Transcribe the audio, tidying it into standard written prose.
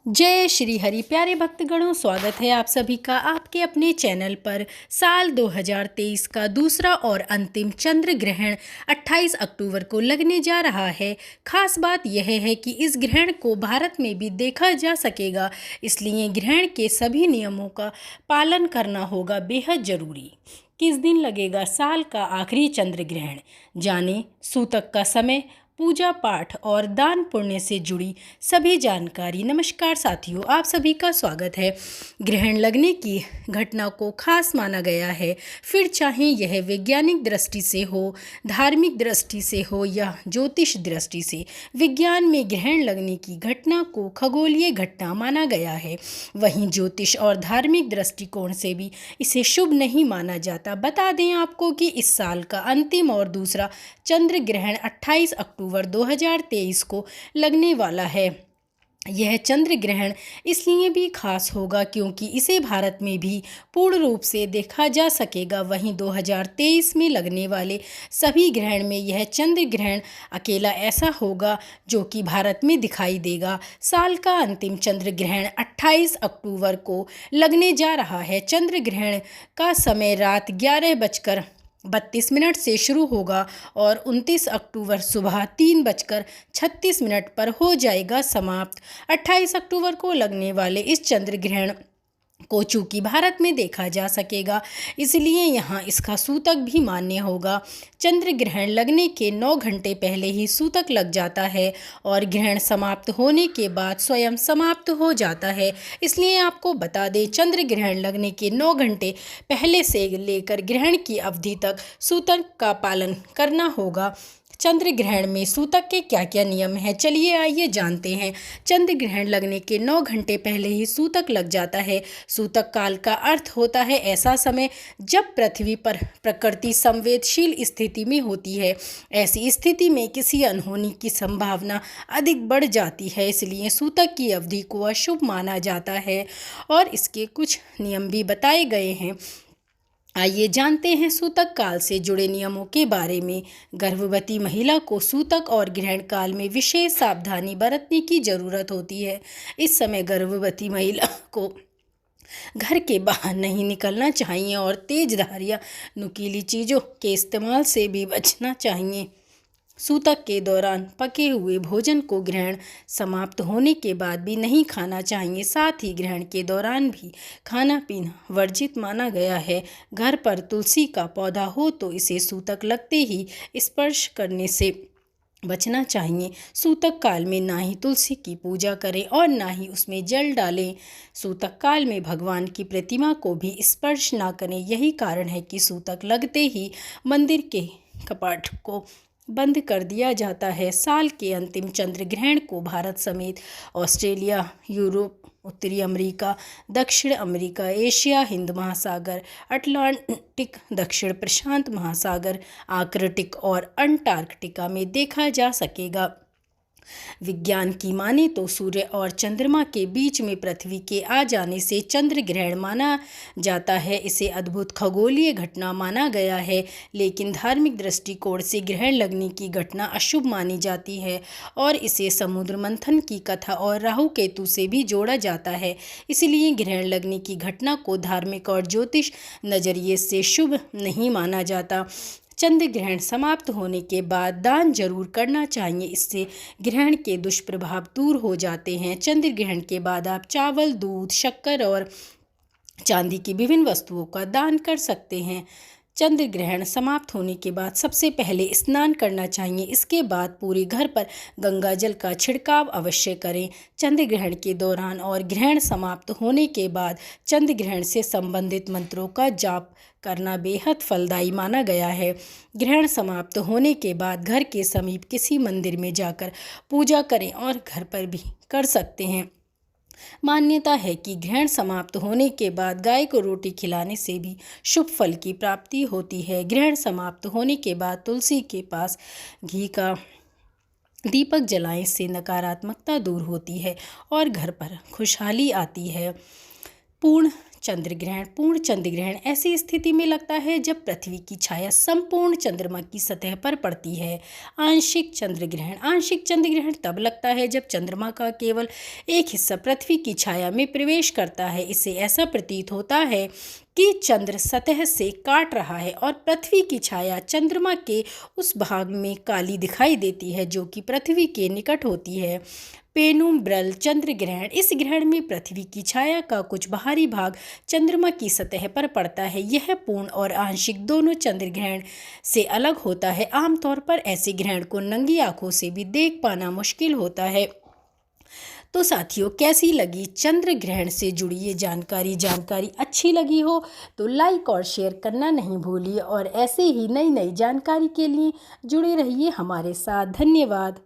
जय श्री हरि। प्यारे भक्तगणों, स्वागत है आप सभी का आपके अपने चैनल पर। साल 2023 का दूसरा और अंतिम चंद्र ग्रहण 28 अक्टूबर को लगने जा रहा है। खास बात यह है कि इस ग्रहण को भारत में भी देखा जा सकेगा, इसलिए ग्रहण के सभी नियमों का पालन करना होगा बेहद ज़रूरी। किस दिन लगेगा साल का आखिरी चंद्र ग्रहण, जानें सूतक का समय, पूजा पाठ और दान पुण्य से जुड़ी सभी जानकारी। नमस्कार साथियों, आप सभी का स्वागत है। ग्रहण लगने की घटना को खास माना गया है, फिर चाहे यह वैज्ञानिक दृष्टि से हो, धार्मिक दृष्टि से हो या ज्योतिष दृष्टि से। विज्ञान में ग्रहण लगने की घटना को खगोलीय घटना माना गया है, वहीं ज्योतिष और धार्मिक दृष्टिकोण से भी इसे शुभ नहीं माना जाता। बता दें आपको कि इस साल का अंतिम और दूसरा चंद्र ग्रहण 28 अक्टूबर 2023 को लगने वाला है। यह चंद्र ग्रहण इसलिए भी खास होगा क्योंकि इसे भारत में भी पूर्ण रूप से देखा जा सकेगा। वहीं 2023 में लगने वाले सभी ग्रहण में यह चंद्र ग्रहण अकेला ऐसा होगा जो कि भारत में दिखाई देगा। साल का अंतिम चंद्र ग्रहण 28 अक्टूबर को लगने जा रहा है। चंद्र ग्रहण का समय रात 11:32 से शुरू होगा और 29 अक्टूबर सुबह 3:36 पर हो जाएगा समाप्त। 28 अक्टूबर को लगने वाले इस चंद्र ग्रहण को चूँकि भारत में देखा जा सकेगा, इसलिए यहाँ इसका सूतक भी मान्य होगा। चंद्र ग्रहण लगने के 9 घंटे पहले ही सूतक लग जाता है और ग्रहण समाप्त होने के बाद स्वयं समाप्त हो जाता है। इसलिए आपको बता दें, चंद्र ग्रहण लगने के 9 घंटे पहले से लेकर ग्रहण की अवधि तक सूतक का पालन करना होगा। चंद्र ग्रहण में सूतक के क्या क्या नियम हैं, चलिए आइए जानते हैं। चंद्र ग्रहण लगने के 9 घंटे पहले ही सूतक लग जाता है। सूतक काल का अर्थ होता है ऐसा समय जब पृथ्वी पर प्रकृति संवेदनशील स्थिति में होती है। ऐसी स्थिति में किसी अनहोनी की संभावना अधिक बढ़ जाती है, इसलिए सूतक की अवधि को अशुभ माना जाता है और इसके कुछ नियम भी बताए गए हैं। आइए जानते हैं सूतक काल से जुड़े नियमों के बारे में। गर्भवती महिला को सूतक और ग्रहण काल में विशेष सावधानी बरतने की ज़रूरत होती है। इस समय गर्भवती महिला को घर के बाहर नहीं निकलना चाहिए और तेज धार या नुकीली चीज़ों के इस्तेमाल से भी बचना चाहिए। सूतक के दौरान पके हुए भोजन को ग्रहण समाप्त होने के बाद भी नहीं खाना चाहिए। साथ ही ग्रहण के दौरान भी खाना पीना वर्जित माना गया है। घर पर तुलसी का पौधा हो तो इसे सूतक लगते ही स्पर्श करने से बचना चाहिए। सूतक काल में ना ही तुलसी की पूजा करें और ना ही उसमें जल डालें। सूतक काल में भगवान की प्रतिमा को भी स्पर्श ना करें। यही कारण है कि सूतक लगते ही मंदिर के कपाट को बंद कर दिया जाता है। साल के अंतिम चंद्र ग्रहण को भारत समेत ऑस्ट्रेलिया, यूरोप, उत्तरी अमेरिका, दक्षिण अमेरिका, एशिया, हिंद महासागर, अटलांटिक, दक्षिण प्रशांत महासागर, आर्कटिक और अंटार्कटिका में देखा जा सकेगा। विज्ञान की माने तो सूर्य और चंद्रमा के बीच में पृथ्वी के आ जाने से चंद्र ग्रहण माना जाता है। इसे अद्भुत खगोलीय घटना माना गया है, लेकिन धार्मिक दृष्टिकोण से ग्रहण लगने की घटना अशुभ मानी जाती है और इसे समुद्र मंथन की कथा और राहु केतु से भी जोड़ा जाता है। इसलिए ग्रहण लगने की घटना को धार्मिक और ज्योतिष नज़रिए से शुभ नहीं माना जाता। चंद्र ग्रहण समाप्त होने के बाद दान जरूर करना चाहिए, इससे ग्रहण के दुष्प्रभाव दूर हो जाते हैं। चंद्र ग्रहण के बाद आप चावल, दूध, शक्कर और चांदी की विभिन्न वस्तुओं का दान कर सकते हैं। चंद्र ग्रहण समाप्त होने के बाद सबसे पहले स्नान करना चाहिए। इसके बाद पूरे घर पर गंगा जल का छिड़काव अवश्य करें। चंद्र ग्रहण के दौरान और ग्रहण समाप्त होने के बाद चंद्र ग्रहण से संबंधित मंत्रों का जाप करना बेहद फलदायी माना गया है। ग्रहण समाप्त होने के बाद घर के समीप किसी मंदिर में जाकर पूजा करें और घर पर भी कर सकते हैं। मान्यता है कि ग्रहण समाप्त होने के बाद गाय को रोटी खिलाने से भी शुभ फल की प्राप्ति होती है। ग्रहण समाप्त होने के बाद तुलसी के पास घी का दीपक जलाएं से नकारात्मकता दूर होती है और घर पर खुशहाली आती है। पूर्ण चंद्र ग्रहण। पूर्ण चंद्र ग्रहण ऐसी स्थिति में लगता है जब पृथ्वी की छाया संपूर्ण चंद्रमा की सतह पर पड़ती है। आंशिक चंद्र ग्रहण। आंशिक चंद्र ग्रहण तब लगता है जब चंद्रमा का केवल एक हिस्सा पृथ्वी की छाया में प्रवेश करता है। इससे ऐसा प्रतीत होता है कि चंद्र सतह से काट रहा है और पृथ्वी की छाया चंद्रमा के उस भाग में काली दिखाई देती है जो कि पृथ्वी के निकट होती है। पेनुम्ब्रल चंद्र ग्रहण। इस ग्रहण में पृथ्वी की छाया का कुछ बाहरी भाग चंद्रमा की सतह पर पड़ता है। यह पूर्ण और आंशिक दोनों चंद्र ग्रहण से अलग होता है। आमतौर पर ऐसे ग्रहण को नंगी आंखों से भी देख पाना मुश्किल होता है। तो साथियों, कैसी लगी चंद्र ग्रहण से जुड़ी ये जानकारी अच्छी लगी हो तो लाइक और शेयर करना नहीं भूलिए और ऐसे ही नई नई जानकारी के लिए जुड़े रहिए हमारे साथ। धन्यवाद।